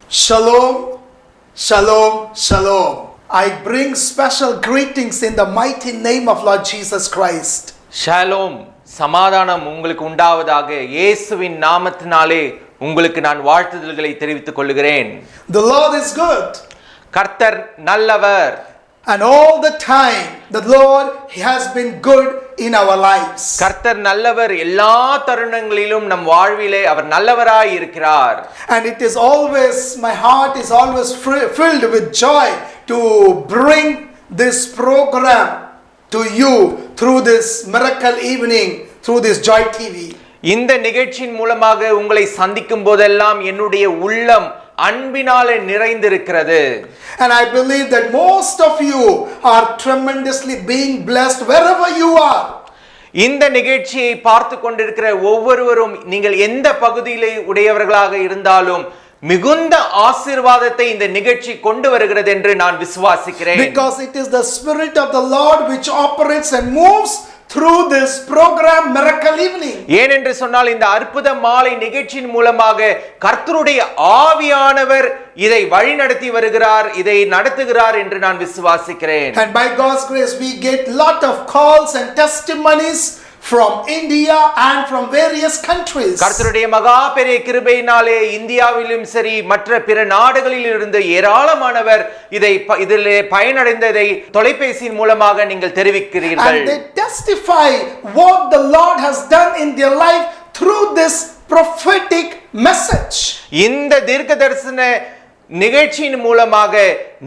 Shalom, shalom, shalom. I bring special greetings in the mighty name of Lord Jesus Christ. Shalom, சமாதானம் உங்களுக்கு உண்டாவதாக. இயேசுவின் நாமத்தினாலே உங்களுக்கு நான் வாழ்த்துதல்களை தெரிவித்துக் கொள்கிறேன். The Lord is good. கர்த்தர் நல்லவர். And all the time the Lord has been good in our lives. கர்த்தர் நல்லவர். எல்லா தருணங்களிலும் நம் வாழ்விலே அவர் நல்லவராய் இருக்கிறார். And it is always, my heart is always filled with joy to bring this program to you through this miracle evening, through this Joy TV. இந்த நிகழ்ச்சியின் மூலமாக உங்களை சந்திக்கும் போதெல்லாம் என்னுடைய உள்ளம் அன்பினாலே நிறைந்திருக்கிறது. And I believe that most of you are tremendously being blessed wherever you are. இந்த நிகழ்ச்சியை பார்த்து கொண்டிருக்கிற ஒவ்வொருவரும் நீங்கள் எந்த பகுதியிலே உடையவர்களாக இருந்தாலும் மிகுந்த ஆசீர்வாதத்தை இந்த நிகழ்ச்சி கொண்டு வருகிறது என்று நான் விசுவாசிக்கிறேன். Because it is the Spirit of the Lord which operates and moves through this program Miracle Evening. ஏனென்று சொன்னால் இந்த அற்புத மாலை நிகழ்ச்சியின் மூலமாக கர்த்தருடைய ஆவியானவர் இதை வழிநடத்தி வருகிறார், இதை நடத்துகிறார் என்று நான் விசுவாசிக்கிறேன். And by God's grace we get lot of calls and testimonies from India and from various countries. கர்த்தருடைய மகா பெரிய கிருபையினாலே இந்தியாவிலும் சரி மற்ற பிற நாடுகளில் இருந்து ஏராளமானவர் இதிலே பயனடைந்ததை தொலைபேசியின் மூலமாக நீங்கள் தெரிவிக்கிறீர்கள். And they testify what the Lord has done in their life through this prophetic message. இந்த தீர்க்கதரிசன நிகழ்ச்சியின் மூலமாக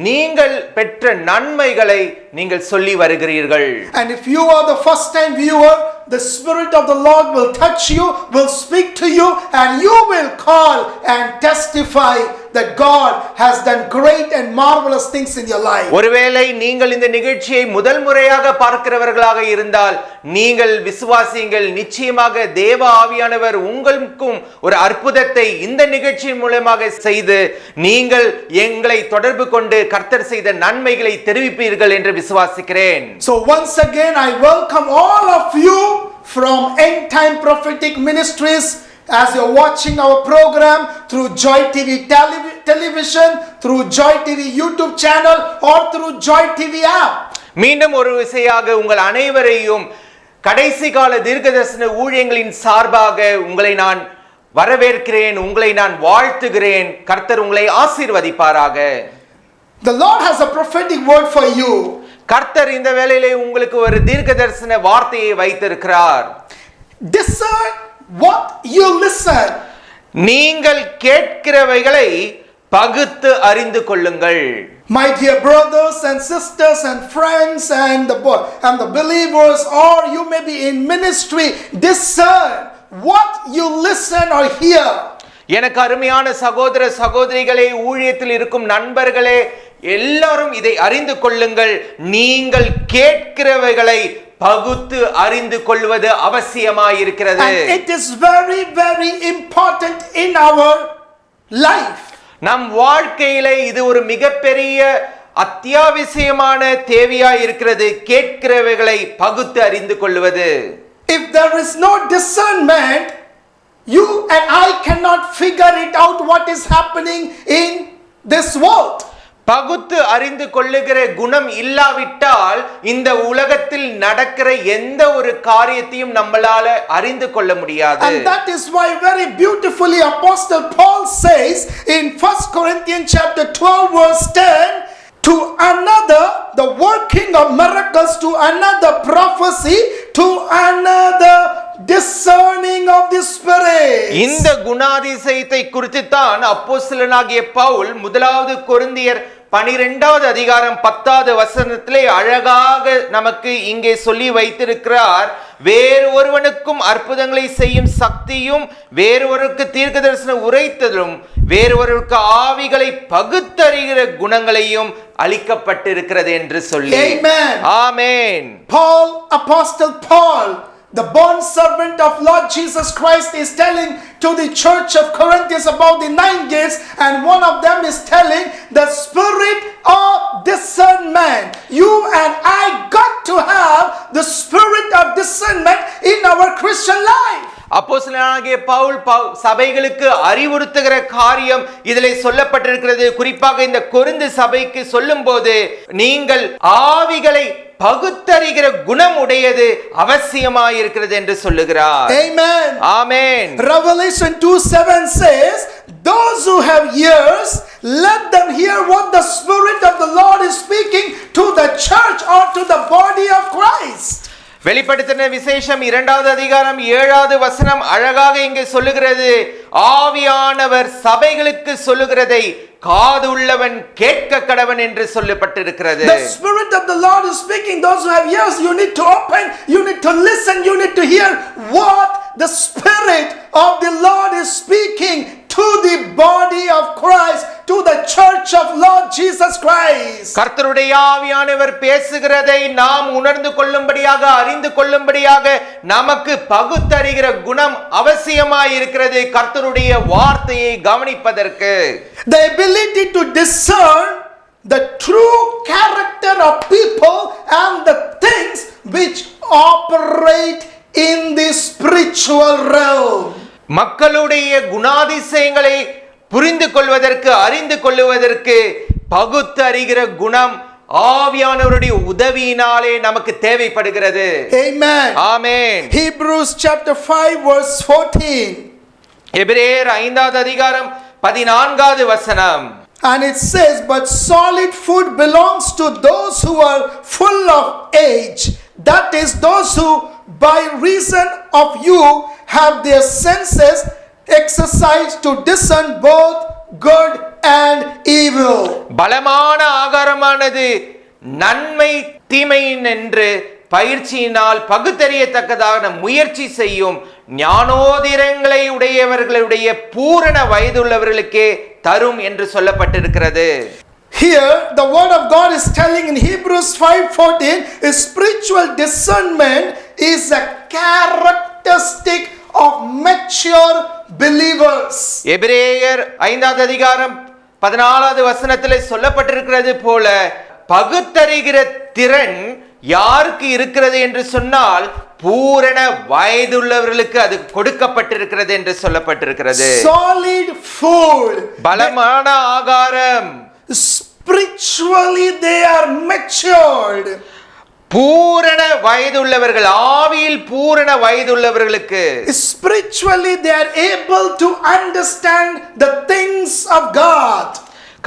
நீங்கள் பெற்ற நன்மைகளை நீங்கள் சொல்லி வருகிறீர்கள். And if you are the first time viewer, the Spirit of the Lord will touch you, will speak to you, and you will call and testify that God has done great and marvelous things in your life. ஒருவேளை நீங்கள் இந்த நிகழ்ச்சியை முதல் முறையாக பார்க்கிறவர்களாக இருந்தால் நீங்கள் விசுவாசியுங்கள், நிச்சயமாக தேவ ஆவியானவர் உங்களுக்கும் ஒரு அற்புதத்தை இந்த நிகழ்ச்சியின் மூலமாக செய்து நீங்கள் எங்களை தொடர்பு கொண்டு கர்த்தர் செய்த நன்மைகளை தெரிவிப்பீர்கள் என்று விசுவாசிக்கிறேன். So once again I welcome all of you from End Time Prophetic Ministries as you're watching our program through Joy TV television, through Joy TV YouTube channel or through Joy TV app. மீண்டும் ஒரு விசையாக உங்கள் அனைவரையும் கடைசி கால தீர்க்கதரிசன ஊழியங்களின் சார்பாக உங்களை நான் வரவேற்கிறேன், உங்களை நான் வாழ்த்துகிறேன். கர்த்தர் உங்களை ஆசீர்வதிப்பாராக. The Lord has a prophetic word for you. கர்த்தர் இந்த வேளையிலே உங்களுக்கு ஒரு தீர்க்கதரிசன வார்த்தையை வைத்திருக்கிறார். Discern what you listen. நீங்கள் கேட்கிறவைகளை பகுத்து அறிந்து கொள்ளுங்கள். My dear brothers and sisters and friends and the believers, or you may be in ministry, discern what you listen or hear. எனக்கு அருமையான சகோதர சகோதரிகளே, ஊழியத்தில் இருக்கும் நண்பர்களே, எல்லாரும் இதை அறிந்து கொள்ளுங்கள். நீங்கள் கேட்கிறவைகளை பகுத்து அறிந்து கொள்வது அவசியமாயிருக்கிறது. And it is very very important in our life. நம் வாழ்க்கையிலே இது ஒரு மிகப்பெரிய அத்தியாவசியமான தேவையாய் இருக்கிறது, கேட்கிறவைகளை பகுத்து அறிந்து கொள்வது. If there is no discernment, you and I cannot figure it out what is happening in this world. பகுத்து அறிந்து கொள்ளுகிற குணம் இல்லாவிட்டால் இந்த உலகத்தில் நடக்கிற எந்த ஒரு காரியத்தையும் நம்மளால அறிந்து கொள்ள முடியாது. And that is why very beautifully Apostle Paul says in 1 Corinthians chapter 12 verse 10, to another the working of miracles, to another prophecy, to another discerning of the spirit. இந்த குணாதிசயத்தை குறித்து தான் அப்போஸ்தலனாகிய பவுல் முதலாவது கொரிந்தியர் 12வது அதிகாரம் 10வது வசனத்திலே அழகாக நமக்கு இங்கே சொல்லி வைத்திருக்கிறார். வேறு ஒருவனுக்கும் அற்புதங்களை செய்யும் சக்தியும், வேறொருவருக்கு தீர்க்கதரிசன உரைத்தலும், வேறொருவருக்கு ஆவிகளை பகுத்தறிகிற குணங்களையும் அளிக்கப்பட்டிருக்கிறது என்று சொல்லி. Amen. Amen. Paul, Apostle Paul, the bond servant of Lord Jesus Christ, is telling to the church of Corinthians about the 9 gifts, and one of them is telling the spirit of discernment. You and I got to have the spirit of discernment in our Christian life. அப்போஸ்தலனாகிய பவுல் சபைகளுக்கு அறிவுறுத்துகிற காரியம் இதிலே சொல்லப்பட்டிருக்கிறது. குறிப்பாக இந்த Corinth சபைக்கு சொல்லும்போது, நீங்கள் ஆவிகளை பகுத்தறிகிற குணம் உடையது அவசியமாயிருக்கிறது என்று சொல்லுகிறார். Amen. Amen. Revelation 2:7 says, those who have ears, let them hear what the Spirit of the Lord is speaking to the church or to the body of Christ. வெளிப்படுத்தின விசேஷம் 2வது அதிகாரம் 7வது வசனம் அழகாக இங்கே சொல்லுகிறது, ஆவியானவர் சபைகளுக்கு சொல்லுகிறதை காதுள்ளவன் கேட்க கடவன் என்று சொல்லப்பட்டிருக்கிறது. The Spirit of the Lord is speaking. Those who have ears, you need to open, you need to listen, you need to hear what the Spirit of the Lord is speaking to the body of Christ, to the church of Lord Jesus Christ. கர்த்தருடைய ஆவியானவர் பேசுகிறதை நாம் உணர்ந்து கொள்ளும்படியாக, அறிந்து கொள்ளும்படியாக நமக்கு பகுத்தறிகிற குணம் அவசியமாய் இருக்கிறது. கர்த்தருடைய வார்த்தையை கவனிப்பதற்கு The ability to discern the true character of people and the things which operate in the spiritual realm. மக்களுடைய குணாதிசயங்களை புரிந்து கொள்வதற்கு, அறிந்து கொள்வதற்கு பகுத்தறிகிற குணம் ஆவியானவருடைய உதவியினாலே நமக்கு தேவைப்படுகிறது. Amen. Amen. Hebrews chapter 5 verse 14. எபிரேயர் 5வது அதிகாரம் 14வது வசனம். And it says, but solid food belongs to those who are full of age, that is, those who by reason of you have their senses exercised to discern both good and evil. பலமான ஆகாரமானது நன்மை தீமை என்று பயிற்சியினால் பகுத்தறியத்தக்கதான முயற்சி செய்யும் ஞானோதிரங்களை உடையவர்களுடைய பூரண வயதுள்ளவர்களுக்கே தரும் என்று சொல்லப்பட்டிருக்கிறது. Here the word of God is telling in Hebrews 5:14, is spiritual discernment is a characteristic of mature believers. எபிரேயர் 5வது அதிகாரம் 14வது வசனத்திலே சொல்லப்பட்டிருக்கிறது போல, பகுத்தறிகிற திறன் யாருக்கு இருக்கிறது என்று சொன்னால் பூரண வயதுள்ளவர்களுக்கு அது கொடுக்கப்பட்டிருக்கிறது என்று சொல்லப்பட்டிருக்கிறது. Solid food, பலமான ஆகாரம். spiritually they are matured. பூரண வயதுள்ளவர்கள், ஆவியில் பூரண வயதுள்ளவர்களுக்கு Spiritually they are able to understand the things of God.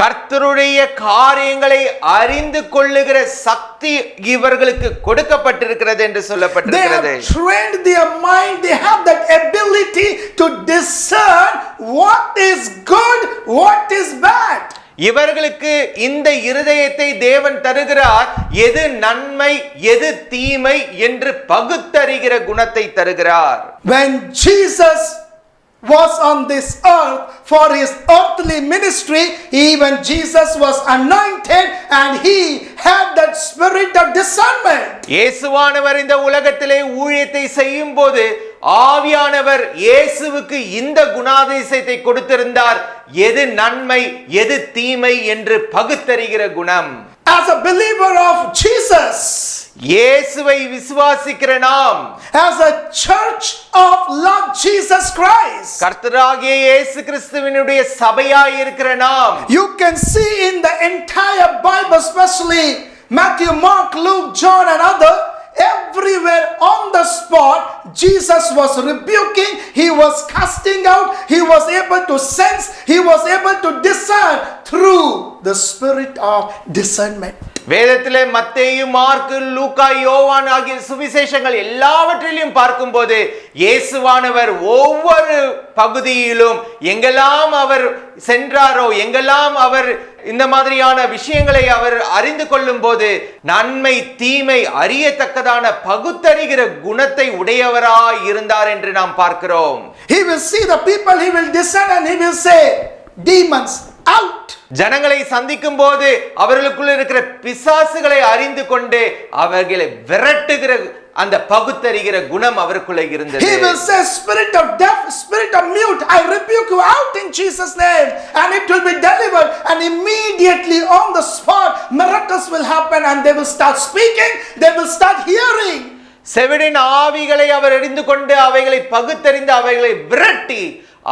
கர்த்தருடைய காரியங்களை அறிந்து கொள்ளுகிற சக்தி இவர்களுக்கு கொடுக்கப்பட்டிருக்கிறது என்று They சொல்லப்பட்டிருக்கிறது. have trained their mind, they have that ability to discern what is good, what is bad. இவர்களுக்கு இந்த இருதயத்தை தேவன் தருகிறார், எது நன்மை எது தீமை என்று பகுத்தறிகிற குணத்தை தருகிறார். When Jesus was on this earth for his earthly ministry, even Jesus was anointed and he had that spirit of discernment. இயேசுவானவர் இந்த உலகத்திலே ஊழியத்தை செய்யும் போது ஆவியானவர் இயேசுவுக்கு இந்த குணாதிசயத்தை கொடுத்திருந்தார், எது நன்மை எது தீமை என்று பகுத்தறிகிற குணம். As a believer of Jesus, இயேசுவை விசுவாசிக்கிற நாம், as a church of Lord Jesus Christ, கர்த்தராகிய இயேசு கிறிஸ்துவினுடைய சபையாய் இருக்கிற நாம், you can see in the entire Bible, especially Matthew, Mark, Luke, John and other, everywhere on the spot Jesus was rebuking, he was casting out, he was able to sense, he was able to discern through the spirit of discernment. வேதத்திலே மத்தேயு, mark, லூக்கா, யோவான் ஆகிய சுவிசேஷங்கள் எல்லாவற்றிலும் பார்க்கும்போது இயேசுவானவர் ஒவ்வொரு பகுதியிலும் எங்கெல்லாம் அவர் சென்றாரோ, எங்கெல்லாம் அவர் இந்த மாதிரியான விஷயங்களை அவர் அறிந்து கொள்ளும் போது நன்மை தீமை அறியத்தக்கதான பகுத்தறிகிற குணத்தை உடையவராய் இருந்தார் என்று நாம் பார்க்கிறோம். He will see the people, he will discern and he will say, demons out. ஜனங்களை சந்திக்கும் போது அவர்களுக்குள்ள இருக்கிற பிசாசுகளை அறிந்து கொண்டு அவர்களை விரட்டுகிற அந்த பகுத்தறிகிற குணம் அவருக்குள்ள இருந்தது. He will say, spirit of deaf, spirit of mute, I rebuke you out in Jesus' name, and it will be delivered, and immediately on the spot miracles will happen and they will start speaking, they will start hearing. செவிடின் ஆவிகளை அவர் அறிந்து கொண்டு அவைகளை பகுத்தறிந்து அவைகளை விரட்டி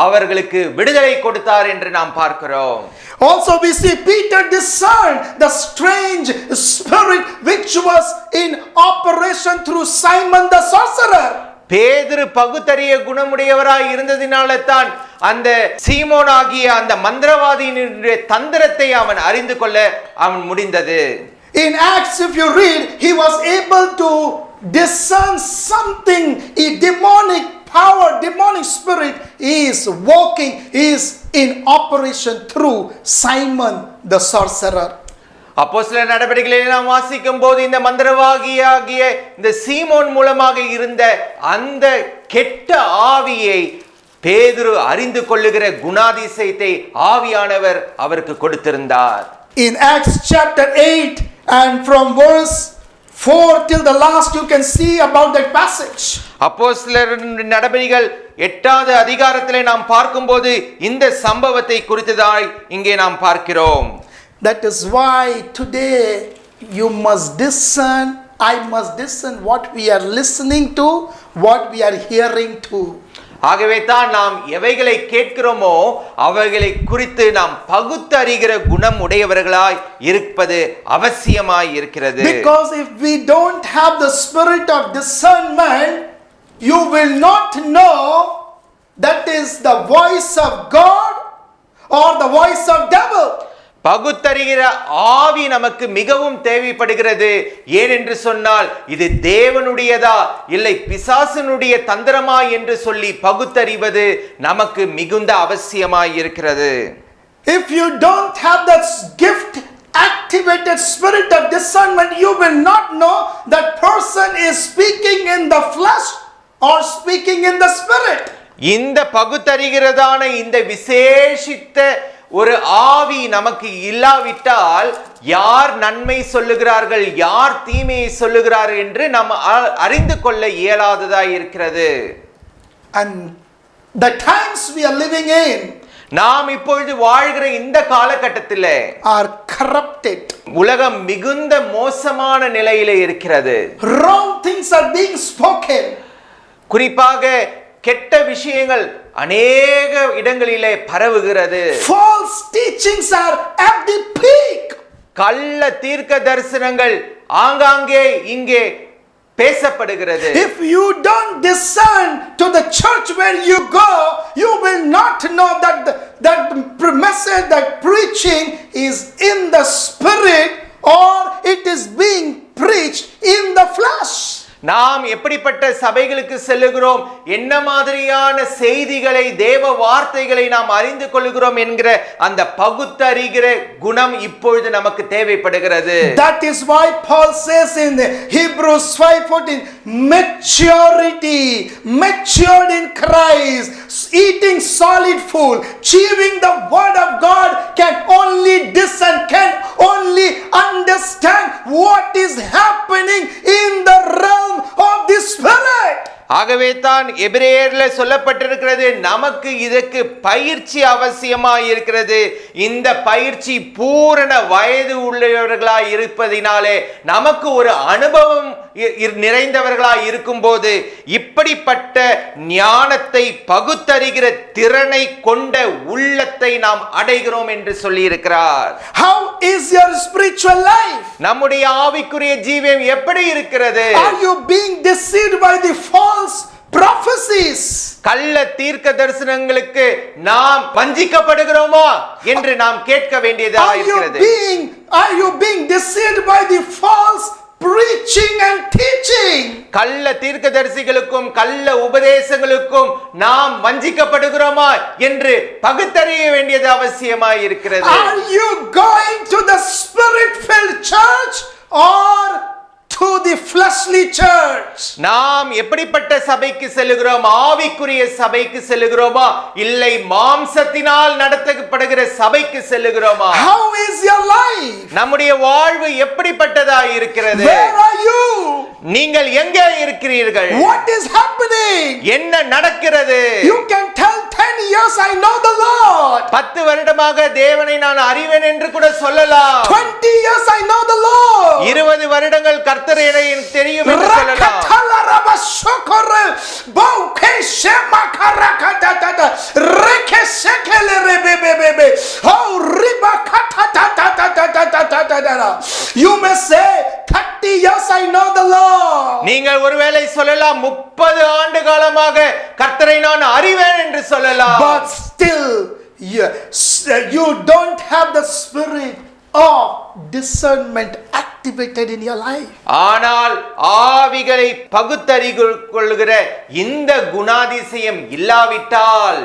அவர்களுக்கு விடுதலை கொடுத்தார் என்று நாம் பார்க்கிறோம். Also we see Peter discerned the strange spirit which was in operation through Simon the sorcerer. பேதுரு பகுத்தறிய குணமுடையவராய் இருந்ததினால தான் அந்த சீமோன் ஆகிய அந்த மந்திரவாதியினுடைய தந்திரத்தை அவன் அறிந்து கொள்ள அவன் முடிந்தது. In Acts, if you read, he was able to discern something, a demonic power, demonic spirit is working, is in operation through Simon the sorcerer. அப்போஸ்தலர் நடவடிக்கைகளை நாம் வாசிக்கும் போது இந்த மந்திரவாதியாகிய இந்த சீமோன் மூலமாக இருந்த அந்த கெட்ட ஆவியை பேதுரு அறிந்து கொள்ளுகிற குணாதிசயத்தை ஆவியானவர் அவருக்கு கொடுத்திருந்தார். In Acts chapter 8 and from verse 4 till the last you can see about that passage. அப்போஸ்தலர் நடபடிகள் 8வது அதிகாரத்திலே நாம் பார்க்கும்போது இந்த சம்பவத்தை குறித்ததாய் இங்கே நாம் பார்க்கிறோம். That is why today you must discern, I must discern what we are listening to, what we are hearing to. ஆகவே தான் நாம் எவைகளை கேட்கிறோமோ அவைகளை குறித்து நாம் பகுத்தறிகிற குணம் உடையவர்களாய் இருப்பது அவசியமாய் இருக்கிறது. Because if we don't have the spirit of discernment, you will not know that is the voice of God or the voice of devil. பகுத்தறிகிற ஆவி நமக்கு மிகவும் தேவைப்படுகிறது. ஏனென்று சொன்னால் இது தேவனுடையதா இல்லை பிசாசனுடைய தந்திரமா என்று சொல்லி பகுத்தறிவது நமக்கு மிகுந்த அவசியமாய் இருக்கிறது. If you don't have that gift, activated spirit of discernment, you will not know that person is speaking in the flesh or speaking in the spirit. இந்த பகுத்தறிகிறதான இந்த விசேஷித்த ஒரு ஆவி நமக்கு இல்லாவிட்டால் யார் நன்மை சொல்லுகிறார்கள் யார் தீமையை சொல்லுகிறார்கள் என்று நாம் அறிந்து கொள்ள இயலாததாய் இருக்கிறது. And the times we are living in நாம் இப்பொழுது வாழ்கிற இந்த காலகட்டத்திலே are corrupted. உலகம் மிகுந்த மோசமான நிலையிலே இருக்கிறது. Wrong things are being spoken. குறிப்பாக கெட்ட விஷயங்கள் அநேக இடங்களிலே பரவுகிறது. False teachings are at the peak. கள்ள தீர்க்க தரிசனங்கள் ஆங்காங்கே இங்கே பேசப்படுகிறது. If you don't discern to the church where you go, you will not know that message, that preaching is in the spirit or it is being preached in the flesh. நாம் எப்படிப்பட்ட சபைகளுக்கு செல்லுகிறோம், என்ன மாதிரியான செய்திகளை தேவ வார்த்தைகளை நாம் அறிந்து கொள்கிறோம் என்கிற அந்த பகுத்தறிகிற குணம் இப்பொழுது நமக்கு தேவைப்படுகிறது. That is why Paul says in Hebrews 5:14, maturity, matured in Christ, eating solid food, chewing the word of God, can only discern, can only understand what is happening in the realm of the spirit. ஆகவே தான் எபிரேயர்ல சொல்லப்பட்டிருக்கிறது நமக்கு இதற்கு பயிற்சி அவசியமாய் இருக்கிறது. இந்த பயிற்சி பூரண வயது உள்ளவர்களாய் இருப்பதினாலே நமக்கு ஒரு அனுபவம் நிறைந்தவர்களாய் இருக்கும்போது இப்படிப்பட்ட ஞானத்தை பகுத்தறிகிற திறனை கொண்ட உள்ளத்தை நாம் அடைகிறோம் என்று சொல்லி இருக்கிறார். How is your spiritual life? நம்முடைய ஆவிக்குரிய ஜீவியம் எப்படி இருக்கிறது? Are you being deceived by the false prophecies? கள்ள தீர்க்க தரிசனங்களுக்கு நாம் வஞ்சிக்கப்படுகிறோமா என்று நாம் கேட்க வேண்டியதாக இருக்கிறது. Are you being deceived by the false preaching and teaching? கள்ள தீர்க்கதரிசிகளுக்கும் கள்ள உபதேசங்களுக்கும் நாம் வஞ்சிக்கப்படுகிறோமா என்று பகுத்தறிய வேண்டியது அவசியமாய் இருக்கிறது. Are you going to the spirit filled church or to the fleshly church? நாம் எப்படிப்பட்ட சபைக்கு செல்லுகிறோம்? ஆவிக்குரிய சபைக்கு செல்லுகிறோமா இல்லை மாம்சத்தினால் நடத்தப்படுகிற சபைக்கு செல்லுகிறோமா? How is your life? நம்முடைய வாழ்வு எப்படிப்பட்டதாய் இருக்கிறது? Where are you? நீங்கள் எங்கே இருக்கிறீர்கள்? What is happening? என்ன நடக்கிறது? You can tell 10 years I know the Lord. 10 வருடமாக தேவனை நான் அறிவேன் என்று கூட சொல்லலாம். 20 years I know the Lord. 20 வருடங்கள் கர்த்தரை எனக்கு தெரியும் என்று சொல்லலாம். Rakatalara shokore bauke shemakarakata reke sekele rebebebe oh ribakata. You may say 30 years I know the Lord. நீங்கள் ஒருவேளை சொல்லலாம் 30 ஆண்டு காலமாக கர்த்தரை நான் அறிவேன் என்று சொல்லலாம். But still you don't have the spirit of discernment activated in your life. ஆனால் ஆவிகளை பகுத்தறிந்து கொள்ளுகிற இந்த குணாதிசயம் இல்லாவிட்டால்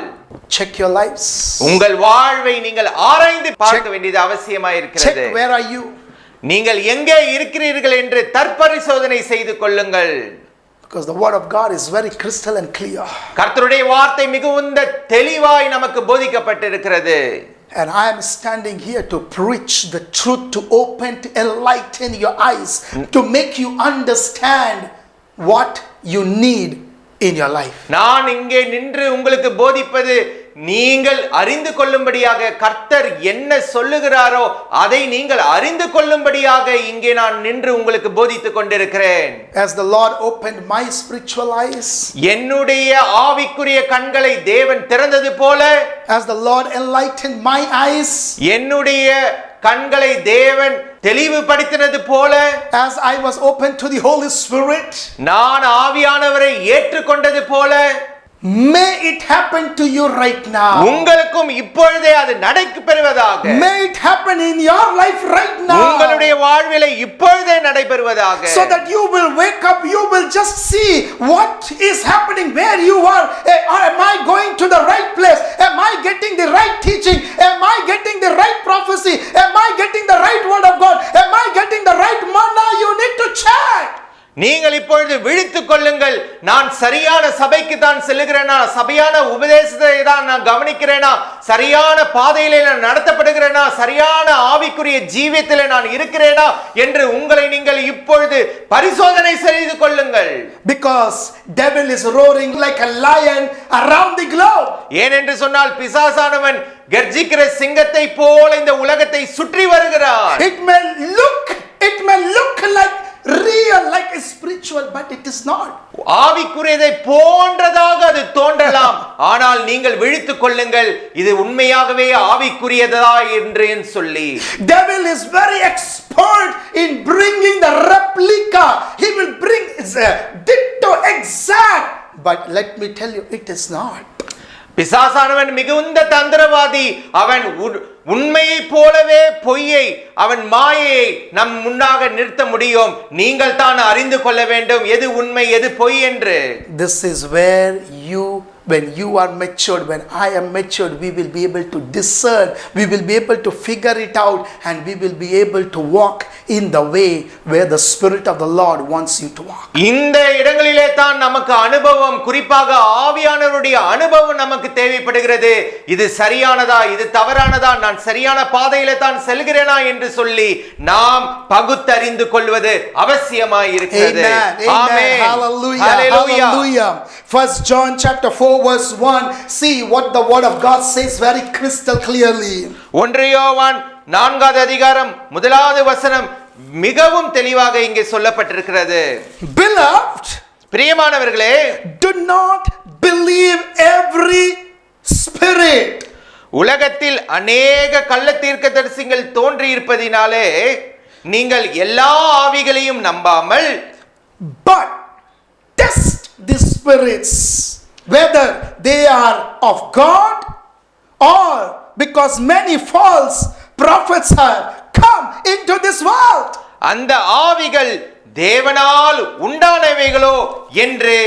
check your lives. உங்கள் வாழ்வை நீங்கள் ஆராய்ந்து பார்க்க வேண்டியது அவசியமாய் இருக்கிறது. Check where are you? நீங்கள் எங்கே இருக்கிறீர்கள் என்று தற்பரிசோதனை செய்து கொள்ளுங்கள். Because the word of God is very crystal and clear. கர்த்தருடைய வார்த்தை மிகவும் தெளிவாய் நமக்கு போதிக்கப்பட்டிருக்கிறது. And I am standing here to preach the truth, to open, to enlighten your eyes, to make you understand what you need in your life. நான் இங்கே நின்று உங்களுக்கு போதிப்பது நீங்கள் அறிந்து கொள்ளும்படியாக, கர்த்தர் என்ன சொல்லுகிறாரோ அதை நீங்கள் அறிந்து கொள்ளும்படியாக இங்கே நான் நின்று உங்களுக்கு போதித்துக் கொண்டிருக்கிறேன். As the Lord opened my spiritual eyes, என்னுடைய ஆவிக்குரிய கண்களை தேவன் திறந்தது போல, as the Lord enlightened my eyes, என்னுடைய கண்களை தேவன் தெளிவுபடுத்தினது போல, as I was open to the Holy Spirit, நான் ஆவியானவரை ஏற்றுக்கொண்டது போல, may it happen to you right now. உங்களுக்கும் இப்பொழுதே அது நடைபெறுவதாக. May it happen in your life right now. உங்களுடைய வாழ்விலே இப்பொழுதே நடைபெறுவதாக. So that you will wake up, you will just see what is happening where you are. Am I going to the right place? Am I getting the right teaching? Am I getting the right prophecy? Am I getting the right word of God? Am I getting the right manna? You need to check. நீங்கள் இப்பொழுது விழித்துக் கொள்ளுங்கள். நான் சரியான சபைக்கு தான் செல்லுகிறேனா, சபையான உபதேசத்தை தான் நான் கவனிக்கிறேனா, சரியான பாதையிலே நான் நடத்தப்படுகிறேனா, சரியான ஆவிக்குரிய ஜீவியத்திலே நான் இருக்கிறேனா என்று உங்களை நீங்கள் இப்பொழுது பரிசோதனை செய்து கொள்ளுங்கள். Because devil is roaring like a lion around the globe. ஏனென்று சொன்னால் பிசாசானவன் கர்ஜிக்கிற சிங்கத்தை போல இந்த உலகத்தை சுற்றி வருகிறான். It may look like real, like a spiritual, but it is not. ஆவிக்குரியதை போன்றதாக அது தோன்றலாம், ஆனால் நீங்கள் விழித்துக் கொள்ளுங்கள், இது உண்மையாகவே ஆவிக்குரியதா என்று சொல்லி. Devil is very expert in bringing the replica. He will bring ditto exact, but let me tell you, it is not. பிசாசானவன் மிகுந்த தந்திரவாதி. அவன் உண்மையை போலவே பொய்யை, அவன் மாயையை நம் முன்னாக நிறுத்த முடியும். நீங்கள் தான் அறிந்து கொள்ள வேண்டும் எது உண்மை எது பொய் என்று. This is where when you are matured, when I am matured, we will be able to discern, we will be able to figure it out, and we will be able to walk in the way where the Spirit of the Lord wants you to walk. இந்த இடங்களிலே தான் நமக்கு அனுபவம், குறிப்பாக ஆவியானவருடைய அனுபவம் நமக்கு தேவைப்படுகிறது. இது சரியானதா, இது தவறானதா, நான் சரியான பாதையிலே தான் செல்கிறேனா என்று சொல்லி நாம் பகுத்தறிந்து கொள்வது அவசியமாய் இருக்கிறது. Amen. Hallelujah. Hallelujah. 1 John chapter 4 verse 1. See what the word of God says very crystal clearly. 1 யோவான் 4வது அதிகாரம் 1வது வசனம் மிகவும் தெளிவாக இங்கே சொல்லப்பட்டிருக்கிறது. Beloved, பிரியமானவர்களே, do not believe every spirit. உலகத்தில் அநேக கள்ள தீர்க்கதரிசிகள் தோன்றி இருப்பதினாலே நீங்கள் எல்லா ஆவிகளையும் நம்பாமல், but test the spirits whether they are of God, or because many false prophets have come into this world. அந்த ஆவிகள் தேவனால் உண்டானவைகளோ என்று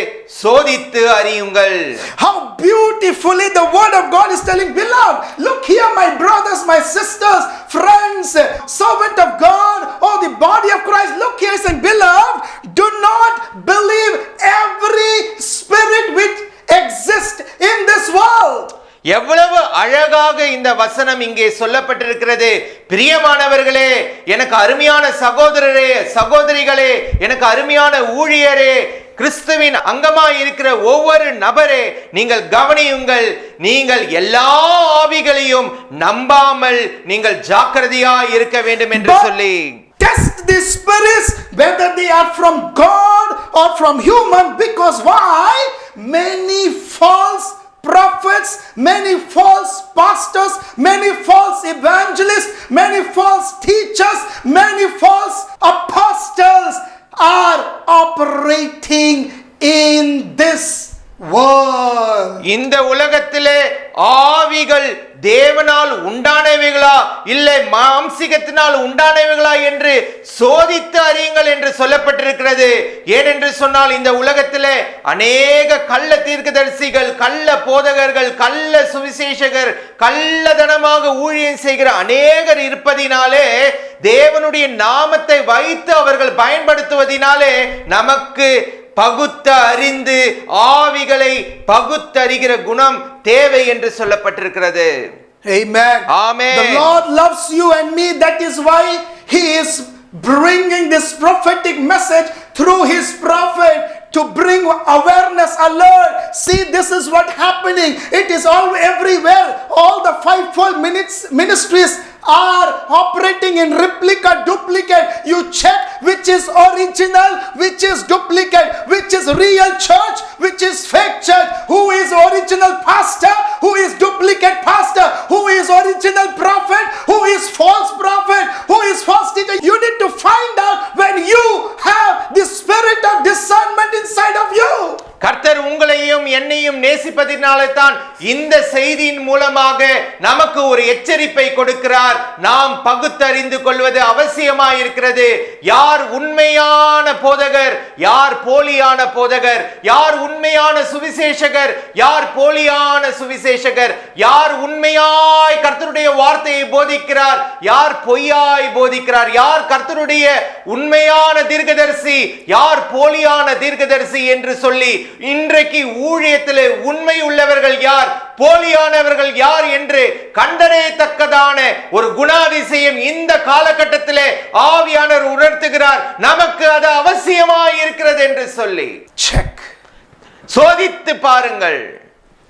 சோதித்து அறியுங்கள். How beautifully the word of God is telling, beloved, look here, my brothers, my sisters, friends, servant of God, or the body of Christ, look here, saying, beloved, do not believe every spirit which exists in this world. எவ்வளவு அழகாக இந்த வசனம் இங்கே சொல்லப்பட்டிருக்கிறது. பிரியமானவர்களே, எனக்கு அருமையான சகோதரரே, சகோதரிகளே, எனக்கு அருமையான ஊழியரே, கிறிஸ்துவின் அங்கமாய் இருக்கிற ஒவ்வொரு நபரே, நீங்கள் கவனியுங்கள். நீங்கள் எல்லா ஆவிகளையும் நம்பாமல் நீங்கள் ஜாக்கிரதையாய் இருக்க வேண்டும் என்று சொல்லி. Test the spirits whether they are from God or from human, because why? Many false prophets, many false pastors, many false evangelists, many false teachers, many false apostles are operating in this world. இந்த உலகத்திலே ஆவிகள் தேவனால் உண்டானவைகளா இல்லை மாம்சிகத்தினால் உண்டானவைகளா என்று சோதித்து அறியுங்கள் என்று சொல்லப்பட்டிருக்கிறது. ஏனென்று சொன்னால் இந்த உலகத்திலே அநேக கள்ள தீர்க்கதரிசிகள், கள்ள போதகர்கள், கள்ள சுவிசேஷகர், கள்ளதனமாக ஊழியம் செய்கிற அநேகர் இருப்பதினாலே, தேவனுடைய நாமத்தை வைத்து அவர்கள் பயன்படுத்துவதினாலே நமக்கு பகுத்த அறிந்து ஆவிகளை பகுத்தறிகிற குணம் தேவை என்று சொல்லப்பட்டிருக்கிறது. Amen. Amen. The Lord loves you and me. That is why He is bringing this prophetic message through His prophet to bring awareness, alert. See, this is what happening. It is all everywhere. All the fivefold ministries are operating in replica, duplicate. You check which is original, which is duplicate, which is real church, which is fake church, who is original pastor, who is duplicate pastor, who is original prophet, who is false prophet, who is false teacher. You need to find out when you have the spirit of discernment inside of you. கர்த்தர் உங்களையும் என்னையும் நேசிப்பதினாலே தான் இந்த செய்தியின் மூலமாக நமக்கு ஒரு எச்சரிப்பை கொடுக்கிறார். நாம் பகுத்தறிந்து கொள்வது அவசியமாய் இருக்கிறது. யார் உண்மையான போதகர், யார் போலியான போதகர், யார் உண்மையான சுவிசேஷகர், யார் போலியான சுவிசேஷகர், யார் உண்மையாய் கர்த்தருடைய வார்த்தையை போதிக்கிறார், யார் பொய்யாய் போதிக்கிறார், யார் கர்த்தருடைய உண்மையான தீர்க்கதரிசி, யார் போலியான தீர்க்கதரிசி என்று சொல்லி இன்றைக்கு ஊழியத்திலே உண்மை உள்ளவர்கள் யார், போலியானவர்கள் யார் என்று கண்டறியத்தக்கதான ஒரு குணாதிசயம் இந்த காலகட்டத்திலே ஆவியானவர் உணர்த்துகிறார். நமக்கு அது அவசியமாய் இருக்கிறது என்று சொல்லி Check. சோதித்து பாருங்கள்.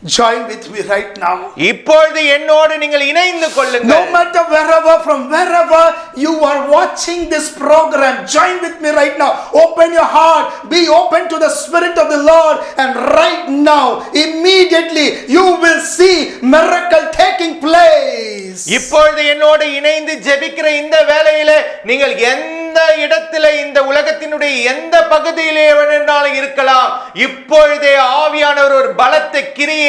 Join with me right now. இப்பொழுது என்னோடு நீங்கள் இணைந்து கொள்ளுங்கள். No matter from wherever you are watching this program, join with me right now. Open your heart, be open to the Spirit of the Lord, and right now, immediately, you will see miracle taking place. இப்பொழுது என்னோடு இணைந்து ஜெபிக்கிற இந்த வேளையிலே நீங்கள் எந்த இடத்திலே, இந்த உலகத்தினுடைய எந்த பகுதியிலே வேணும்னாலும் இருக்கலாம், இப்பொழுதே ஆவியானவர் ஒரு பலத்த கிரியை,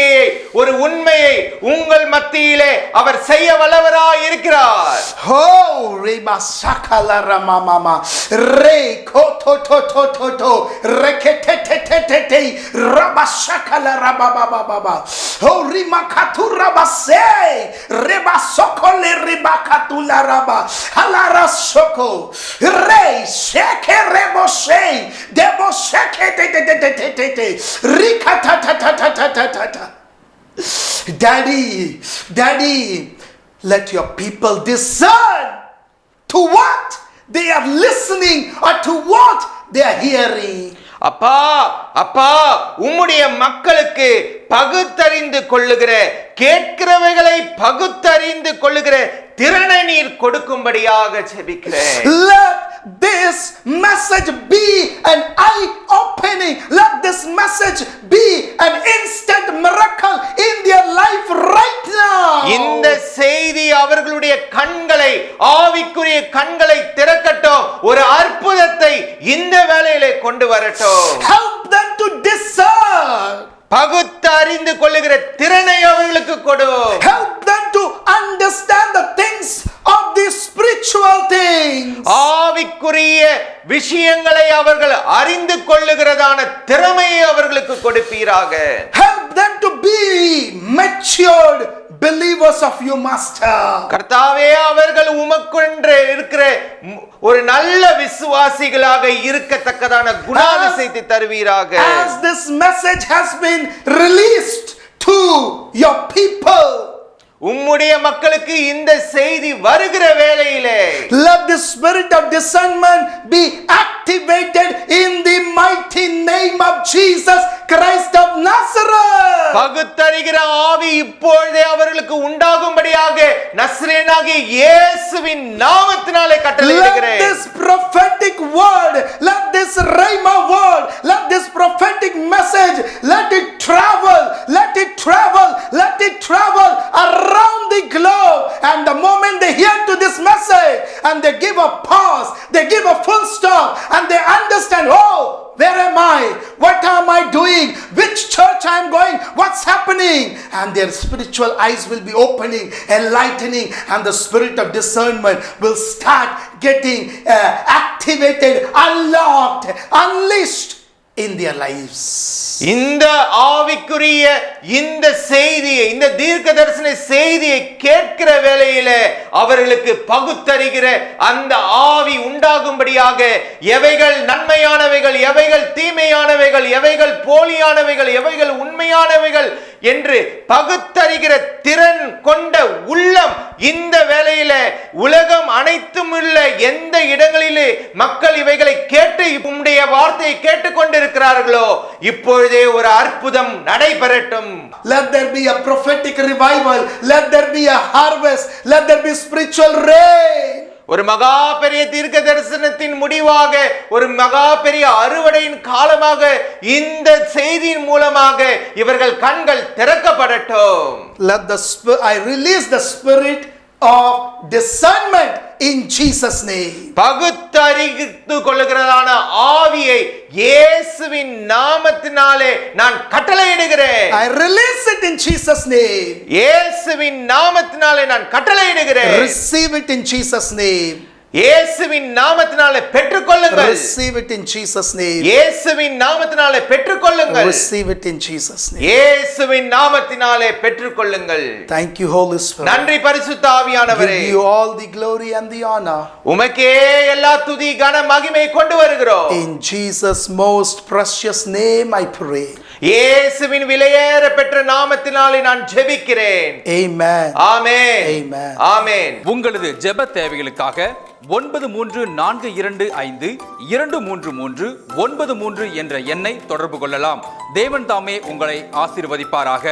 ஒரு உண்மையை உங்கள் மத்தியிலே அவர் செய்ய வல்லவராய் இருக்கிறார். Oh, reba sakala ramamama re koto to to to to reketetetetete raba sakala rabababa. Oh, rima katura base reba sokole reba katula raba halara soko re sheke rebo she debo sheke te rikata ta ta ta ta ta ta. Daddy, let your people discern to what they are listening or to what they are hearing. அப்பா அப்பா, உம்முடைய மக்களுக்கு பகுத்தறிந்து கொள்ளுகிற, கேட்கிறவைகளை பகுத்தறிந்து கொள்ளுகிற திறனை நீர் கொடுக்கும்படியாக ஜெபிக்கிறேன். Let this message be an eye opening. Let this message be an instant miracle in their life right now. இந்த செய்தி அவர்களுடைய கண்களை, ஆவிக்குரிய கண்களை திறக்கட்டும், ஒரு அற்புதத்தை இந்த வேளையிலே கொண்டு வரட்டும். Help them to discern. பகுத்து அறிந்து கொள்ளுகிற திறனை அவர்களுக்கு கொடு. Help them to understand the things of the spiritual things. ஆவிக்குரிய விஷயங்களை அவர்கள் அறிந்து கொள்ளுகிறதான திறமையை அவர்களுக்கு கொடுப்பீராக. Help them to be matured believers of you, Master. கர்த்தாவே, அவர்கள் உமக்கென்று இருக்கிற ஒரு நல்ல விசுவாசிகளாக இருக்கத்தக்கதான குணாதிசயத்தை தருவீராக. As this message has been released to your people, உம்முடைய மக்களுக்கு இந்த செய்தி வருகிற வேளையிலே let the spirit of discernment be activated in the mighty name of Jesus Christ of Nazareth. பகுத்தறிகிற ஆவி இப்பொழுதே அவர்களுக்கு உண்டாகும்படியாக நசரேயனாகிய இயேசுவின் நாமத்தினாலே கட்டளையிடுகிறேன். Let this prophetic word, let this rhema word let this prophetic message, let it travel, let it travel, let it travel around the globe. And the moment they hear to this message and they give a pause, they give a full stop, and they understand, oh, where am I? What am I doing? Which church I am going? What's happening? And their spiritual eyes will be opening, enlightening, and the spirit of discernment will start getting activated, unlocked, unleashed in their lives. இந்த ஆவிக்குரிய இந்த செய்தியை, இந்த தீர்க்க தரிசன செய்தியை கேட்கிற வேளையில அவர்களுக்கு பகுத்தறிகிற அந்த ஆவி உண்டாகும்படியாக எவைகள் நன்மையானவைகள், எவைகள் தீமையானவைகள், எவைகள் போலியானவைகள், எவைகள் உண்மையானவைகள் என்று பகுத்தறிகிற திறன் கொண்ட உள்ளம் இந்த வேளையில உலகம் அனைத்தும் உள்ள எந்த இடங்களிலே மக்கள் இவைகளை கேட்டு உம்முடைய வார்த்தையை கேட்டுக்கொண்டிருக்கிறார்களோ இப்பொழுதே ஒரு அற்புதம் நடைபெறட்டும். Let there be a prophetic revival, let there be a harvest, let there be spiritual rain. ஒரு மகா பெரிய தீர்க்க தரிசனத்தின் முடிவாக, ஒரு மகா பெரிய அறுவடையின் காலமாக இந்த செய்தியின் மூலமாக இவர்கள் கண்கள் திறக்கப்படட்டும். Let I release the spirit of discernment in Jesus name. பகுத்தறிந்து கொள்ளுகிறதான ஆவியை இயேசுவின் நாமத்தினாலே நான் கட்டளையிடுகிறேன். I release it in Jesus name. இயேசுவின் நாமத்தினாலே நான் கட்டளையிடுகிறேன். Receive it in Jesus name. இயேசுவின் நாமத்தினாலே பெற்றுக்கொள்ளுங்கள். Receive it in Jesus name. இயேசுவின் நாமத்தினாலே பெற்றுக்கொள்ளுங்கள். Receive it in Jesus name. இயேசுவின் நாமத்தினாலே பெற்றுக்கொள்ளுங்கள். Thank you Holy Spirit. நன்றி பரிசுத்த ஆவியானவரே. Give you all the glory and the honor. உமக்கே எல்லா துதி கன மகிமை கொண்டு வருகிறோம். In Jesus most precious name I pray. இயேசுவின் விலையேற பெற்ற நாமத்தினாலே நான் ஜெபிக்கிறேன். Amen. ஆமென். Amen. ஆமென். உங்களது ஜெப தேவைகளுக்காக 934233 என்ற எண்ணை தொடர்பு கொள்ளலாம். தேவன் தாமே உங்களை ஆசீர்வதிப்பாராக.